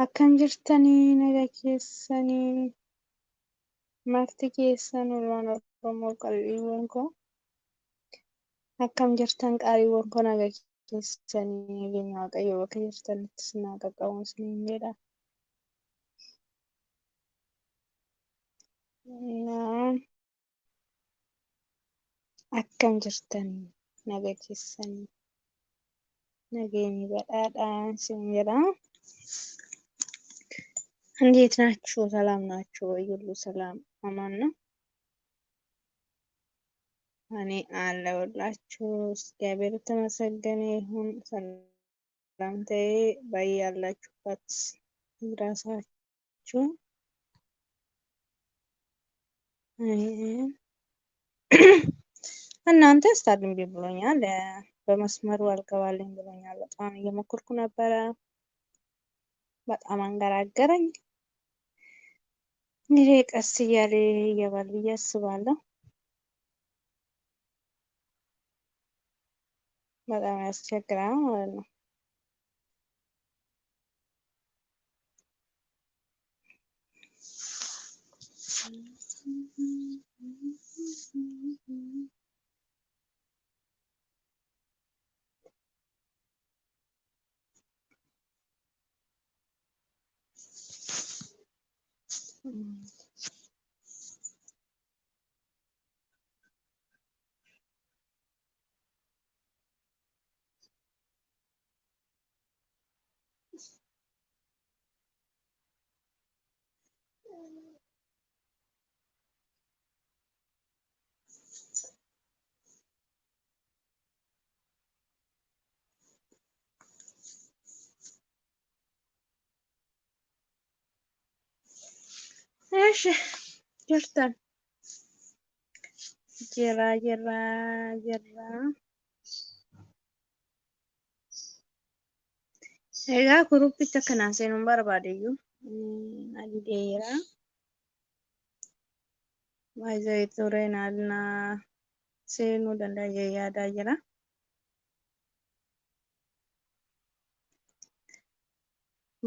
Akkam jirtanii nagaa keessanii marti keessan ilmaan Oromoo qalbiiwwan koo akkam jirtan qaaliiwwan koo nagaa keessanii nageenya Waaqayyo bakka jirtanitti isin haa qaqqabu isiniin jedha. Akkam jirtanii nagaa keessanii nageenyi badhaadhaa isin jedha. እንዴት ናችሁ? ሰላም ናችሁ ወይ? ሁሉ ሰላም አማን ነው? እኔ አለሁላችሁ። እግዚአብሔር የተመሰገነ ይሁን። ሰላምታዬ ባያላችሁበት ይድረሳችሁ። እናንተ ስታርሊንግ ብሎኛል፣ በመስመሩ አልገባልኝ ብሎኛል። በጣም እየሞከርኩ ነበረ፣ በጣም አንገራገረኝ። እንግዲህ ቀስ እያለ ይገባል ብዬ አስባለሁ። በጣም ያስቸግራል ማለት ነው። እሺ ጅርተን ጅራ egaa guruppicha kanaan seenuun barbaadeyyuu adideera baay'ee tureen alnaa seenuu danda'a yaadaa jira.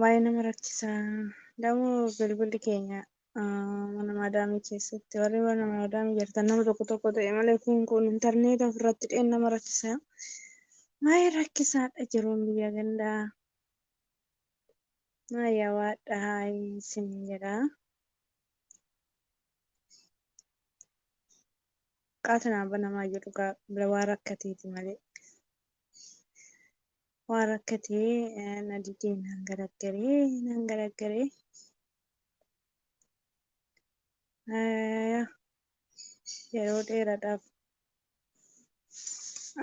Baay'ee nama rakkisaa dammoo bilbilli keenya mana maadaamii keessatti warri mana maadaamii jirtan nama tokko ta'e malee kun intarneeta ofirratti dheen nama rakkisaa. Baay'ee rakkisaadha jiruun biyya gandaa. Yaa waadhaa isin jedha. Qaatanaa banamaa jiru waa rakkateeti malee. Waa rakkatee naditee naan garaggaree yeroo dheeraadhaaf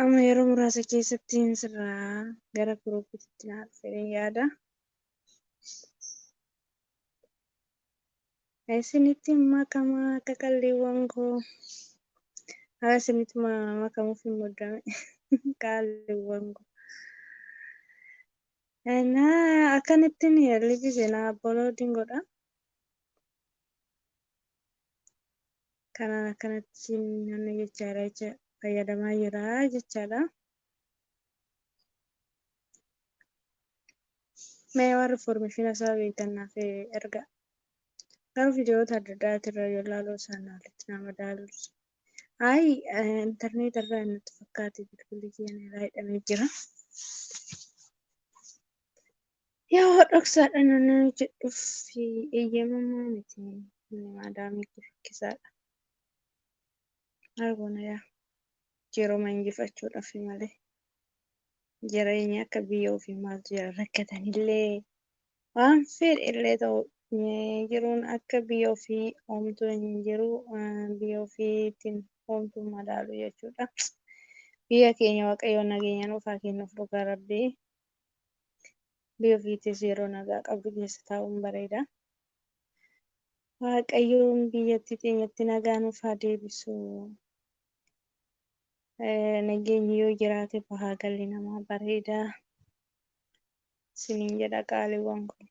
amma yeroo muraasa keessatti sirraa gara guruppiitti naaf fedhee yaada. Isinitti makamaa akka qalleewwan koo haa isinitti makamuuf hin muddame qalleewwan koo. Akkanittiin yaalliifise na abbooloodiin godha. Kanaan akkanatti namni jechaadha jecha fayyadamaa jira jechaadha. Mee warri information isaa beektan naaf ergaa. Garuu viidiyoota adda addaatirra yoo ilaaluu isaan walitti nama madaalu. Intarneeta irraa natti fakkaate bilbilli keenya irraa hidhamee jira. Yoo dhoksaadha namni jedhuuf eeyyamamaa miti maadaamii rakkisaadha. Arguuna yaa yeroo injifachuudhaaf malee jireenya akka biyya ofii maaltu jira rakkatanillee waan fedhe illee ta'u jiruun akka biyya ofii homtuu hin jiru biyya ofiitiin homtuu madaalu jechuudha. Biyya keenya Waaqayyo nageenya nuuf haa kennuuf dhugaa Rabbii. Biyya ofiitis yeroo nagaa qabdu keessa taa'uun bareeda. Waaqayyoon biyyattii teenyatti nagaa nuuf haa deebisu. Nageenyi yoo jiraate bahaa galli namaa bareeda. Isiniin jedha qaaliiwwan koo.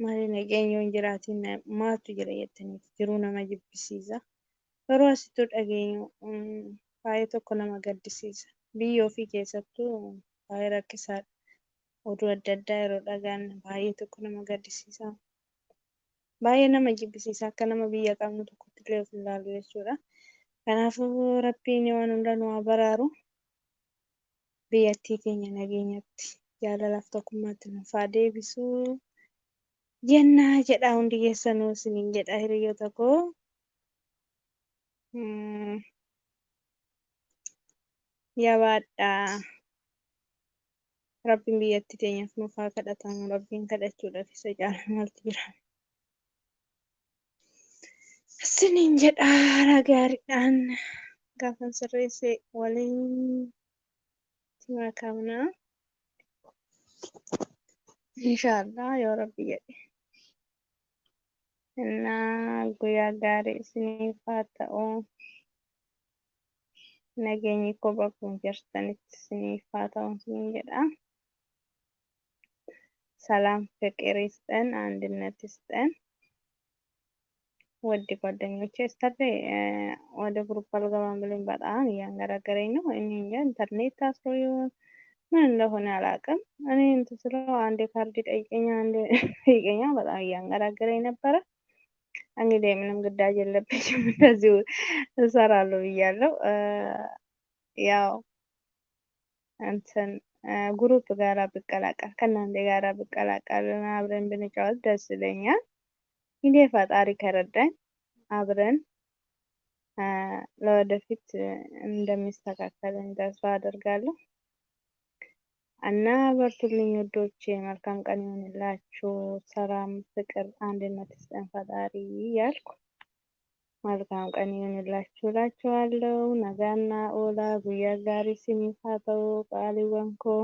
Maali nageenyi yoo hin jiraatiin maaltu jira jettaniif jiruu nama jibbisiisa. Yeroo asittuu dhageenyu baay'ee tokko nama gaddisiisa. biyya ofii keessattuu baay'ee rakkisaadha. Oduu adda addaa yeroo dhagaan baay'ee tokko nama gaddisiisa. Baay'ee nama jibbisiisa akka nama biyya qabnu tokkotti illee of ilaalu jechuudha. Kanaafuu rabbiin waan hunda nu haa baraaru. Biyyattii keenya nageenyatti jaalalaaf tokkummaatti nuuf haa deebisu. Jennaa jedha hundi keessanuu isiniin jedha hiriyoota koo. Jabaadhaa. Rabbiin biyyattii teenyaaf nuuf haa kadhatamu. Rabbiin kadhachuudhaaf isa caalu maaltu jira? Isiniin jedha haala gaariidhaan gaafan sirreesse waliin makamna. Inshaallah yoo Rabbi jedhe. Innaa guyyaa gaarii isiniif haa ta'u. Nageenyi koo bakkuma jirtanitti isiniif haa ta'u isiniin jedha. ሰላም ፍቅር ይስጠን፣ አንድነት ይስጠን። ውድ ጓደኞቼ ስተርዴ ወደ ግሩፕ አልገባም ብሎኝ በጣም እያንገራገረኝ ነው። እኔ እንጃ ኢንተርኔት ታስሮ ይሆን ምን እንደሆነ አላውቅም። እኔ እንትን ስለው አንዴ ካርድ ይጠይቀኛል፣ አንዴ ይጠይቀኛል። በጣም እያንገራገረኝ ነበረ። እንግዲህ ምንም ግዳጅ የለብኝም እንደዚሁ እሰራለሁ ብያለሁ። ያው እንትን ግሩፕ ጋራ ብቀላቀል ከእናንተ ጋራ ብቀላቀል አብረን ብንጫወት ደስ ይለኛል። እንግዲህ ፈጣሪ ከረዳኝ አብረን ለወደፊት እንደሚስተካከልን ተስፋ አደርጋለሁ። እና በርቱልኝ ውዶቼ፣ መልካም ቀን ይሁንላችሁ። ሰላም፣ ፍቅር፣ አንድነት ይስጠን ፈጣሪ እያልኩ መልካም ቀን ይሁንላችሁ እላችኋለሁ። ነጋና ኦላ ጉያ ጋሪ isiniif haa ta'u qaaliiwwan koo።